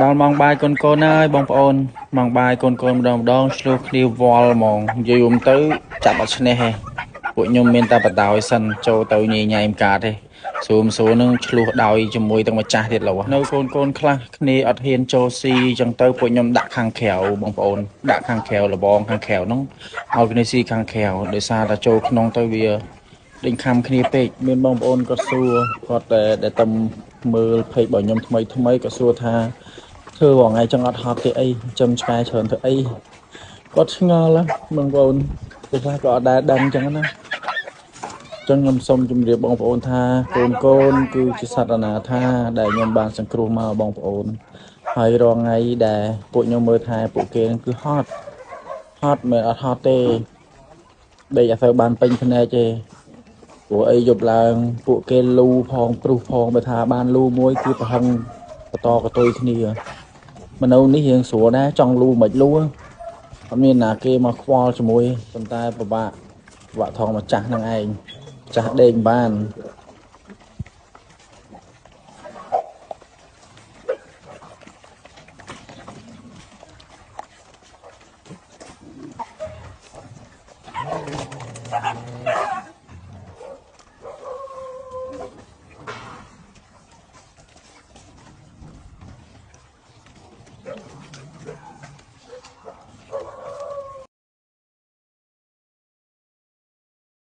ដល់ម៉ោងបាយកូនកូនហើយបងប្អូនម៉ោងបាយកូនកូនម្ដងឆ្លោះគ្នាវល់ហ្មងនិយាយរួមទៅចាប់អត់ឈ្នះទេពួកខ្ញុំមានតែបដ ாய் សិនចូលទៅញញែមកាតទេសួរនឹងឆ្លោះដោយជាមួយទាំងម្ចាស់ទៀតលោនៅកូនខ្លះគ្នាអត់ហ៊ានចូលស៊ីអញ្ចឹងទៅពួកខ្ញុំដាក់ខាងក្រៅបងប្អូនដាក់ខាងក្រៅលបងខាងក្រៅហ្នឹងឲ្យគ្នាស៊ីខាងក្រៅដោយសារតែចូលក្នុងទៅវាដេញខំគ្នាពេកមានបងប្អូនគាត់សួរគាត់តែតែមើលពេករបស់ខ្ញុំថ្មីគាត់សួរថាធ្វើរងថ្ងៃចឹងអត់ហត់ទេអីចំឆ្កែច្រើនធ្វើអីគាត់ឆ្ងល់បងប្អូនពេលខ្លះក៏អត់ដែរដឹងចឹងណាចឹងខ្ញុំសូមជម្រាបបងប្អូនថាកូនគឺជាសត្វអនាថាដែលខ្ញុំបានសង្គ្រោះមកបងប្អូនហើយរងថ្ងៃដែលពួកខ្ញុំមើលថែពួកគេគឺហត់មិនអត់ហត់ទេដេកអត់ទៅបានពេញភ្នែកទេព្រោះអីយប់ឡើងពួកគេលូផងព្រុសផងបើថាបានលូមួយគឺប្រហឹងបន្តកតុយគ្នាមនុស្សនេះរៀងស្រួលដែរចង់លូមិនលូអត់មានណាគេមកខ្វល់ជាមួយប៉ុន្តែពិបាកថងម្ចាស់នឹងឯងចាស់ដេកបាន